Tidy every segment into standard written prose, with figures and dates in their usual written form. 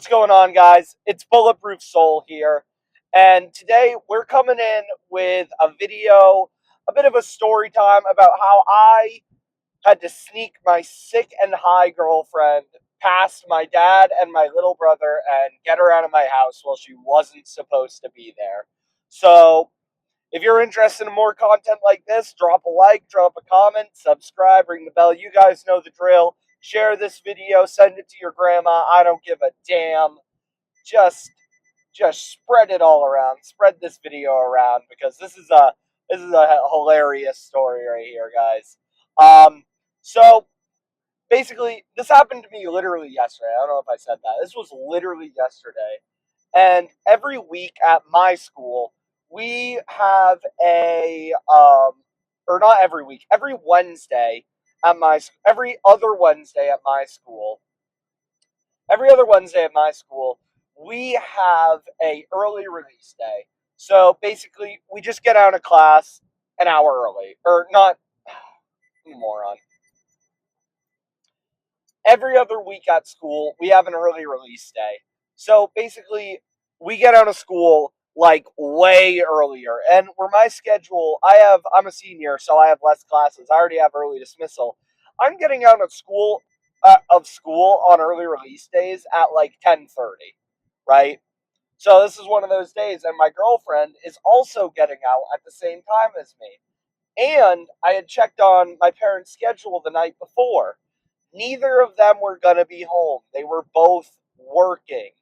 What's going on, guys? It's Bulletproof Soul here, and today we're coming in with a video, a bit of a story time about how I had to sneak my sick and high girlfriend past my dad and my little brother and get her out of my house while she wasn't supposed to be there. So, if you're interested in more content like this, drop a like, drop a comment, subscribe, ring the bell. You guys know the drill. Share this video, send it to your grandma. I don't give a damn. Just just spread it all around. Spread this video around because this is a hilarious story right here, guys. So basically this happened to me literally yesterday. I don't know if I said that. This was literally yesterday. And every week at my school, we have or not every week, every Wednesday at every other Wednesday at my school, we have a early release day. So basically, we just get out of class an hour early, or not, moron. Every other week at school, we have an early release day. So basically, we get out of school like way earlier. And where my schedule, I'm a senior, so I have less classes. I already have early dismissal. I'm getting out of school on early release days at like 10:30, right? So this is one of those days, and my girlfriend is also getting out at the same time as me. And I had checked on my parents' schedule the night before. Neither of them were going to be home. They were both working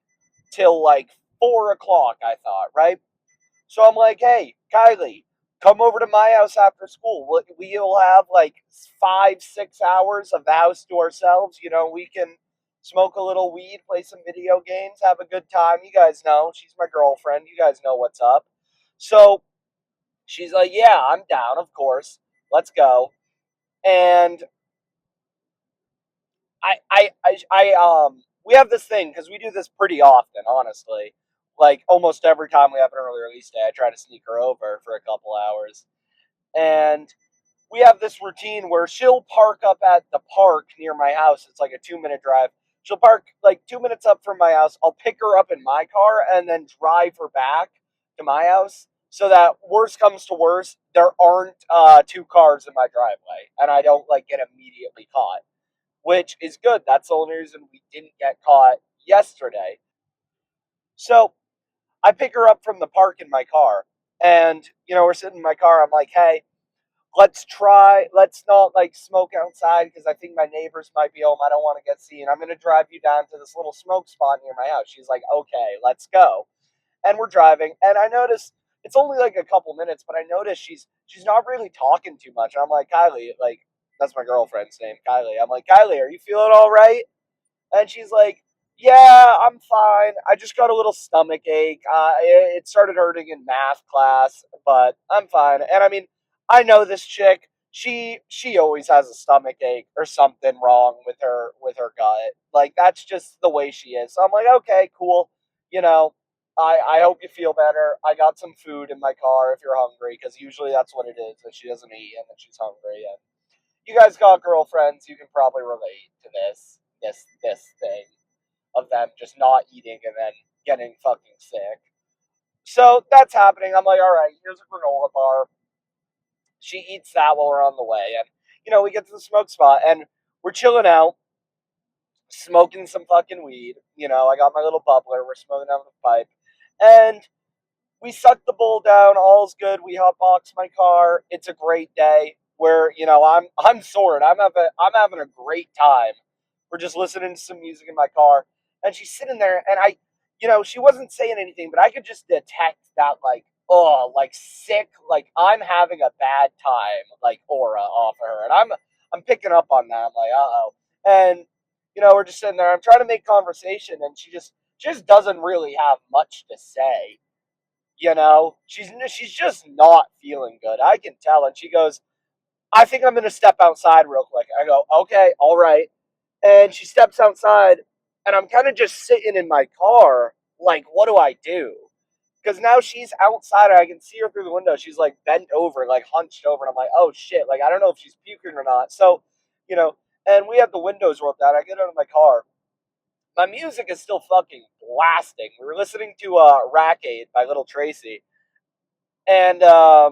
till like 4 o'clock, I thought, right? So I'm like, hey, Kylie, come over to my house after school. We'll have like 5, 6 hours of the house to ourselves. We can smoke a little weed, play some video games, have a good time. You guys know, she's my girlfriend. You guys know what's up. So she's like, yeah, I'm down, of course. Let's go. And we have this thing because we do this pretty often, honestly. Like almost every time we have an early release day, I try to sneak her over for a couple hours. And we have this routine where she'll park up at the park near my house. It's like a 2-minute drive. She'll park like 2 minutes up from my house. I'll pick her up in my car and then drive her back to my house so that worst comes to worst, there aren't two cars in my driveway and I don't like get immediately caught, which is good. That's the only reason we didn't get caught yesterday. So I pick her up from the park in my car, and we're sitting in my car. I'm like, hey, let's not like smoke outside because I think my neighbors might be home. I don't want to get seen. I'm gonna drive you down to this little smoke spot near my house. She's like, okay, let's go. And we're driving, and I notice it's only like a couple minutes, but I notice she's not really talking too much. And I'm like, Kylie, like that's my girlfriend's name, Kylie. I'm like, Kylie, are you feeling all right? And she's like, yeah, I'm fine. I just got a little stomach ache. It started hurting in math class, but I'm fine. And I mean, I know this chick. She always has a stomach ache or something wrong with her gut. Like that's just the way she is. So I'm like, okay, cool. You know, I hope you feel better. I got some food in my car if you're hungry, because usually that's what it is that she doesn't eat and that she's hungry. And you guys got girlfriends, you can probably relate to this thing of them just not eating and then getting fucking sick. So that's happening. I'm like, all right, here's a granola bar. She eats that while we're on the way, and we get to the smoke spot and we're chilling out, smoking some fucking weed. I got my little bubbler. We're smoking out of the pipe, and we suck the bowl down. All's good. We hotbox my car. It's a great day. Where I'm soaring. I'm having a great time. We're just listening to some music in my car, and she's sitting there, and she wasn't saying anything, but I could just detect that like, oh, like sick, like I'm having a bad time, like aura off of her, and I'm picking up on that. I'm like, uh oh, and we're just sitting there. I'm trying to make conversation, and she just doesn't really have much to say. She's just not feeling good. I can tell. And she goes, I think I'm gonna step outside real quick. I go, okay, all right. And she steps outside, and I'm kind of just sitting in my car, like, what do I do? Because now she's outside, and I can see her through the window. She's like bent over, like hunched over, and I'm like, oh shit, like I don't know if she's puking or not. So, you know, and we have the windows rolled down. I get out of my car, my music is still fucking blasting. We were listening to Rackade by Little Tracy, and I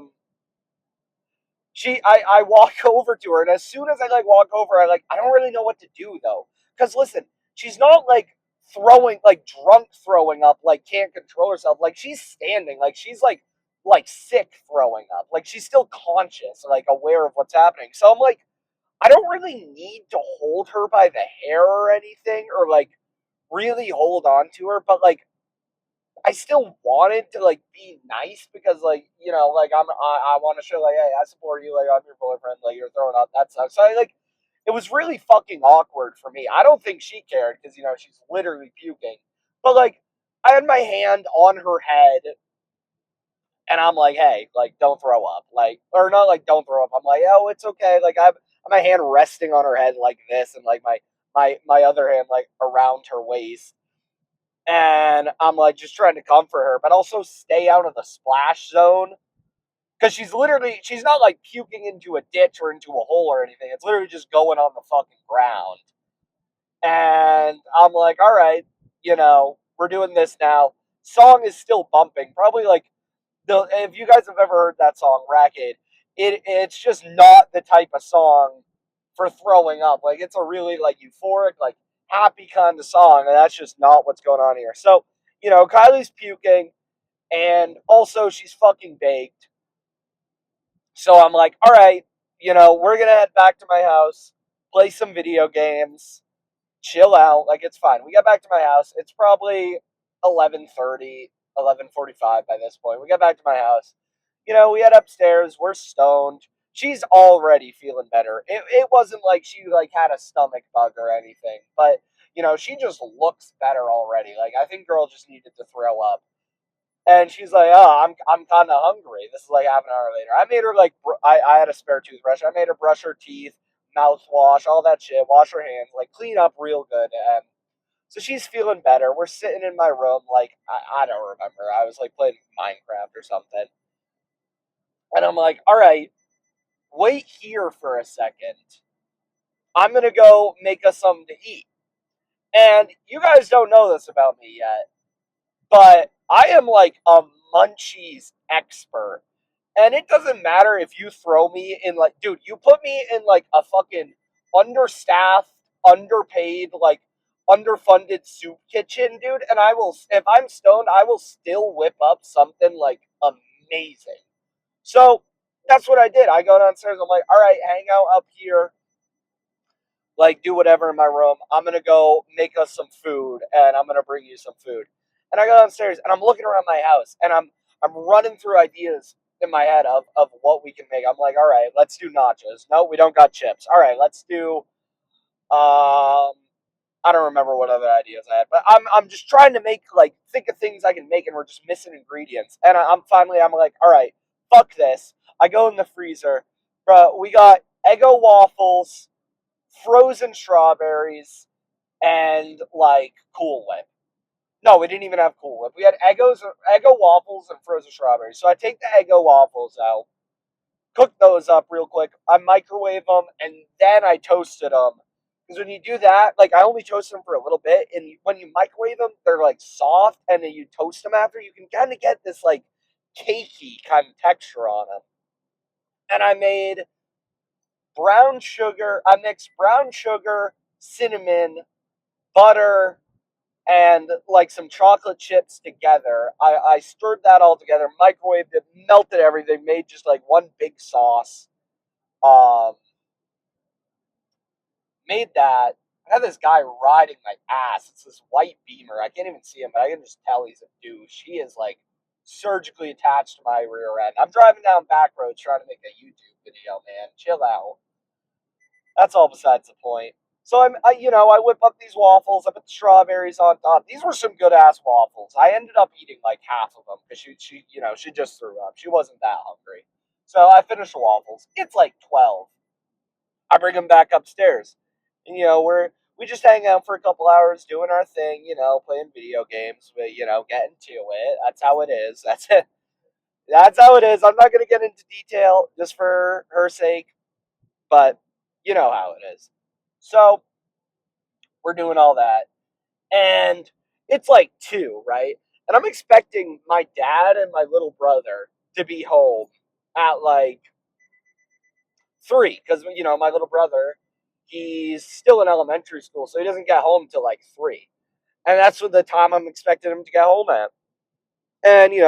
walk over to her, and as soon as I like walk over, I don't really know what to do though, because listen, she's not like throwing like drunk throwing up, like can't control herself, like she's standing, like she's like sick throwing up, like she's still conscious, like aware of what's happening. So I'm like, I don't really need to hold her by the hair or anything, or like really hold on to her, but like I still wanted to like be nice because like like I want to show like, hey, I support you, like I'm your boyfriend, like you're throwing up, that sucks. So I like, it was really fucking awkward for me. I don't think she cared because she's literally puking, but like I had my hand on her head and I'm like, hey, like don't throw up, like, or not like don't throw up. I'm like, oh, it's okay. Like I have my hand resting on her head like this, and like my other hand like around her waist, and I'm like just trying to comfort her, but also stay out of the splash zone because she's not like puking into a ditch or into a hole or anything. It's literally just going on the fucking ground, and I'm like, all right, we're doing this now. Song is still bumping, probably like if you guys have ever heard that song Rackade, it's just not the type of song for throwing up. Like it's a really like euphoric, like happy kind of song, and that's just not what's going on here. So, Kylie's puking, and also she's fucking baked. So I'm like, all right, we're gonna head back to my house, play some video games, chill out, like it's fine. We got back to my house. It's probably 11:30, 11:45 by this point. We got back to my house. We head upstairs. We're stoned. She's already feeling better. It wasn't like she like had a stomach bug or anything, but she just looks better already. Like I think girl just needed to throw up. And she's like, "Oh, I'm kind of hungry." This is like half an hour later. I made her like I had a spare toothbrush. I made her brush her teeth, mouthwash, all that shit, wash her hands, like clean up real good. And so she's feeling better. We're sitting in my room, like I don't remember. I was like playing Minecraft or something. And I'm like, all right, wait here for a second. I'm gonna go make us something to eat. And you guys don't know this about me yet, but I am like a munchies expert. And it doesn't matter if you throw me in like, dude, you put me in like a fucking understaffed, underpaid, like underfunded soup kitchen, dude, and I will, if I'm stoned, I will still whip up something like amazing. So that's what I did. I go downstairs. I'm like, all right, hang out up here, like do whatever in my room. I'm gonna go make us some food, and I'm gonna bring you some food. And I go downstairs, and I'm looking around my house, and I'm running through ideas in my head of what we can make. I'm like, all right, let's do nachos. No, we don't got chips. All right, let's do I don't remember what other ideas I had, but I'm just trying to make like think of things I can make, and we're just missing ingredients. And I'm like, all right, fuck this. I go in the freezer, bro. We got Eggo waffles, frozen strawberries, and like Cool Whip. No, we didn't even have Cool Whip. We had Eggo waffles and frozen strawberries. So I take the Eggo waffles out, cook those up real quick. I microwave them, and then I toasted them. Because when you do that, like I only toast them for a little bit, and when you microwave them, they're like soft, and then you toast them after. You can kind of get this like cakey kind of texture on them. And I made brown sugar. I mixed brown sugar, cinnamon, butter, and like some chocolate chips together. I stirred that all together, microwaved it, melted everything, made just like one big sauce. Um, Made that. I had this guy riding my ass. It's this white Beamer. I can't even see him, but I can just tell he's a douche. He is like surgically attached to my rear end. I'm driving down back roads trying to make a YouTube video, man. Chill out. That's all besides the point. So I whip up these waffles. I put the strawberries on top. These were some good ass waffles. I ended up eating like half of them because she just threw up. She wasn't that hungry. So I finished the waffles. It's like 12. I bring them back upstairs. And, we just hang out for a couple hours doing our thing, playing video games, but, getting to it. That's how it is. That's it. That's how it is. I'm not going to get into detail just for her sake, but you know how it is. So we're doing all that. and it's like 2, right? And I'm expecting my dad and my little brother to be home at like 3, because my little brother, he's still in elementary school, so he doesn't get home till like 3, and that's what the time I'm expecting him to get home at. And me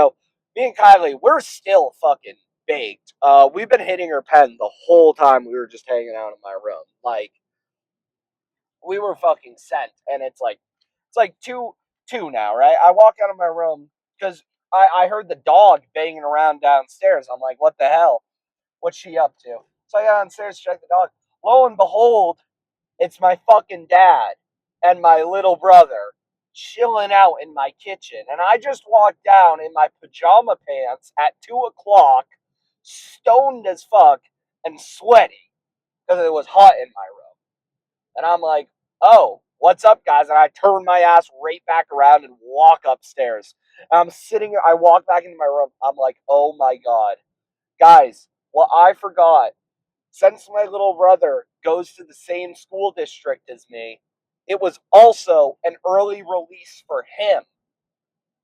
and Kylie, we're still fucking baked. We've been hitting her pen the whole time we were just hanging out in my room. Like, we were fucking sent, and it's like 2 now, right? I walk out of my room because I heard the dog banging around downstairs. I'm like, what the hell? What's she up to? So I got downstairs to check the dog. Lo and behold, it's my fucking dad and my little brother chilling out in my kitchen. And I just walked down in my pajama pants at 2 o'clock, stoned as fuck and sweaty because it was hot in my room. And I'm like, oh, what's up, guys? And I turn my ass right back around and walk upstairs. And I'm sitting, I walk back into my room. I'm like, oh my God. Guys, what I forgot, since my little brother goes to the same school district as me, it was also an early release for him.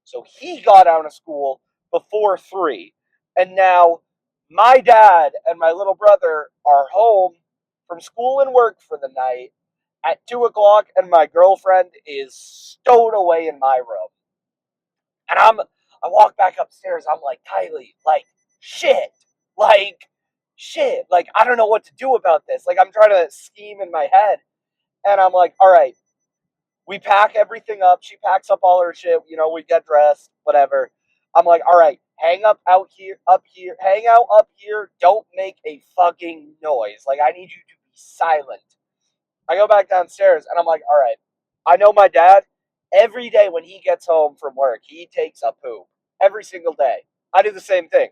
So he got out of school before 3. And now my dad and my little brother are home from school and work for the night at 2 o'clock, and my girlfriend is stowed away in my room. And I walk back upstairs. I'm like, Kylie, like, shit. Like, shit. Like, I don't know what to do about this. Like, I'm trying to scheme in my head. And I'm like, all right, we pack everything up. She packs up all her shit. We get dressed, whatever. I'm like, all right, hang out up here. Don't make a fucking noise. Like, I need you to be silent. I go back downstairs and I'm like, all right, I know my dad. Every day when he gets home from work, he takes a poop. Every single day. I do the same thing.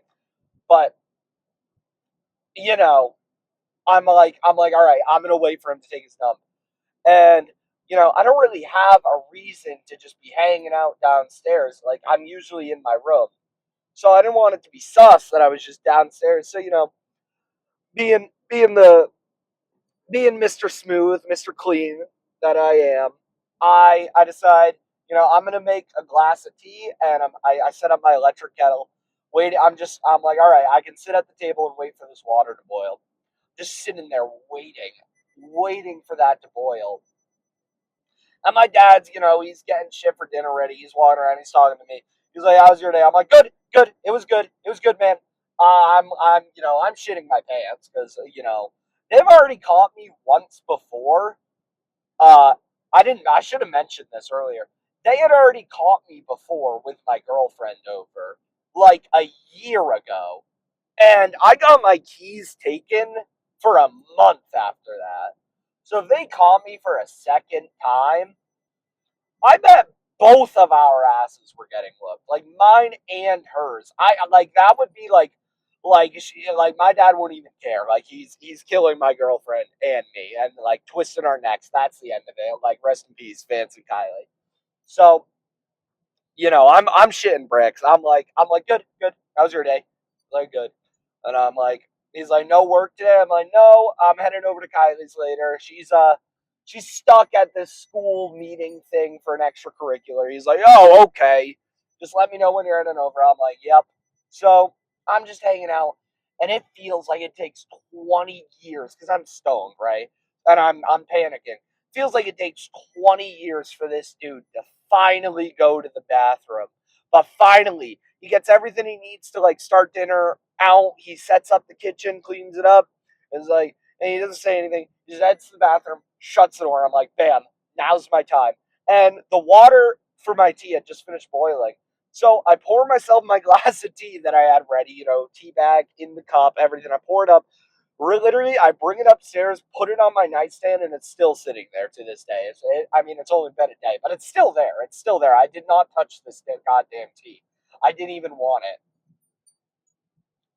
But, you know, I'm like, all right, I'm gonna wait for him to take his dump. And I don't really have a reason to just be hanging out downstairs. Like, I'm usually in my room. So I didn't want it to be sus that I was just downstairs. So, being the being Mr. Smooth, Mr. Clean that I am, I decide, I'm gonna make a glass of tea, and I set up my electric kettle. I'm like, all right, I can sit at the table and wait for this water to boil. Just sitting there waiting for that to boil. And my dad's, he's getting shit for dinner ready. He's walking around. He's talking to me. He's like, "How's your day?" I'm like, "Good, good. It was good. It was good, man." I'm shitting my pants because they've already caught me once before. Uh, I should have mentioned this earlier. They had already caught me before with my girlfriend over, like a year ago, and I got my keys taken for a month after that. So if they caught me for a second time, I bet both of our asses were getting whooped, like mine and hers. I like that would be like my dad wouldn't even care. Like he's killing my girlfriend and me, and like twisting our necks. That's the end of it. Like rest in peace, Fancy Kylie. So I'm shitting bricks. I'm like good, good. How's your day? Like good, and I'm like he's like no work today. I'm like no, I'm heading over to Kylie's later. She's stuck at this school meeting thing for an extracurricular. He's like, oh, okay. Just let me know when you're in and over. I'm like, yep. So I'm just hanging out, and it feels like it takes 20 years because I'm stoned, right? And I'm panicking. Feels like it takes 20 years for this dude to finally go to the bathroom. But finally, he gets everything he needs to like start dinner out. He sets up the kitchen, cleans it up, and is like, and he doesn't say anything. He just heads to the bathroom, shuts the door. I'm like, bam, now's my time. And the water for my tea had just finished boiling. So I pour myself my glass of tea that I had ready, tea bag in the cup, everything. I pour it up. Literally, I bring it upstairs, put it on my nightstand, and it's still sitting there to this day. It's only been a day, but it's still there. It's still there. I did not touch this goddamn tea. I didn't even want it.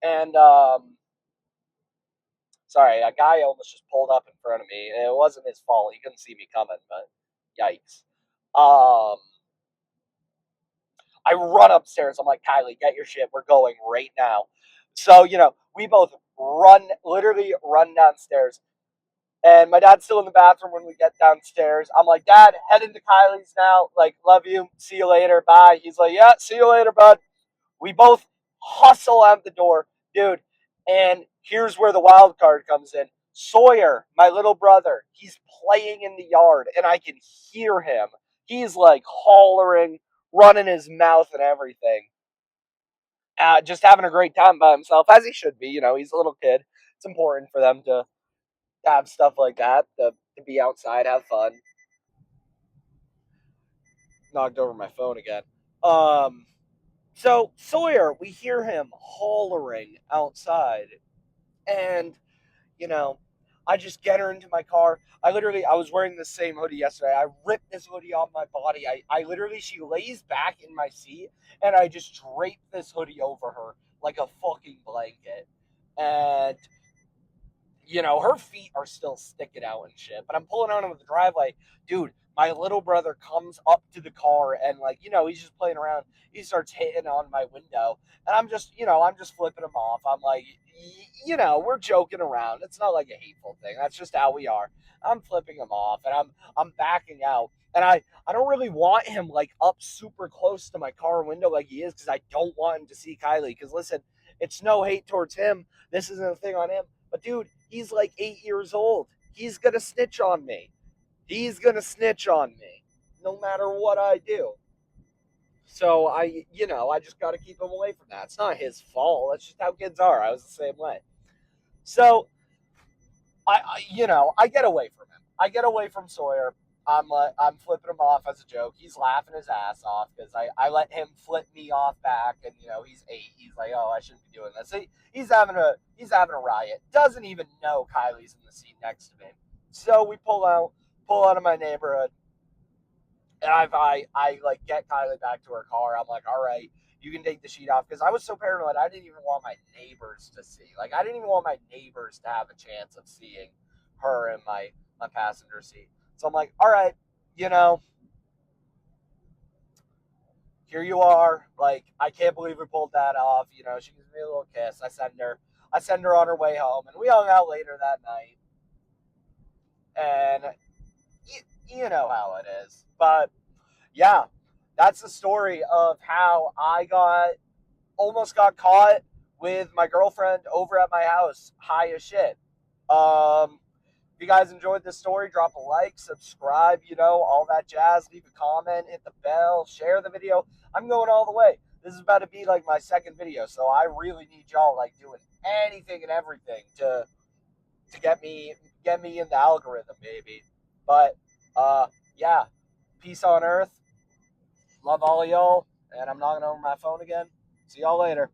And sorry, a guy almost just pulled up in front of me. It wasn't his fault. He couldn't see me coming, but yikes. Um, I run upstairs. I'm like, Kylie, get your shit. We're going right now. So, we both literally run downstairs. And my dad's still in the bathroom when we get downstairs. I'm like, Dad, head into Kylie's now. Like, love you. See you later. Bye. He's like, yeah, see you later, bud. We both hustle out the door, dude. And here's where the wild card comes in. Sawyer, my little brother, he's playing in the yard, and I can hear him. He's like hollering, running his mouth and everything. Just having a great time by himself, as he should be. You know, he's a little kid. It's important for them to have stuff like that, to be outside, have fun. Knocked over my phone again. Um, so Sawyer, we hear him hollering outside, and you know, I just get her into my car. I was wearing the same hoodie yesterday. I ripped this hoodie off my body. I literally, she lays back in my seat, and I just drape this hoodie over her like a fucking blanket. And her feet are still sticking out and shit. But I'm pulling out of the driveway, dude. My little brother comes up to the car and he's just playing around. He starts hitting on my window, and I'm just flipping him off. I'm like, we're joking around. It's not like a hateful thing. That's just how we are. I'm flipping him off, and I'm backing out. And I don't really want him like up super close to my car window like he is, because I don't want him to see Kylie. Because listen, it's no hate towards him. This isn't a thing on him. But dude, he's like 8 years old. He's gonna snitch on me. He's gonna snitch on me, no matter what I do. So I just got to keep him away from that. It's not his fault. That's just how kids are. I was the same way. So I get away from him. I get away from Sawyer. I'm flipping him off as a joke. He's laughing his ass off because I let him flip me off back, and he's 8. He's like, oh, I shouldn't be doing this. He's having a riot. Doesn't even know Kylie's in the seat next to me. So we pull out of my neighborhood, and I like get Kylie back to her car. I'm like, all right, you can take the sheet off, because I was so paranoid. I didn't even want my neighbors to see. Like, I didn't even want my neighbors to have a chance of seeing her in my passenger seat. So I'm like, all right, you know, here you are. Like, I can't believe we pulled that off. She gives me a little kiss. I send her on her way home, and we hung out later that night. And you know how it is. But yeah, that's the story of how I almost got caught with my girlfriend over at my house, high as shit. If you guys enjoyed this story, drop a like, subscribe, all that jazz. Leave a comment, hit the bell, share the video. I'm going all the way. This is about to be like my second video, so I really need y'all like doing anything and everything to get me in the algorithm, baby. But yeah, peace on earth. Love all of y'all, and I'm knocking over my phone again. See y'all later.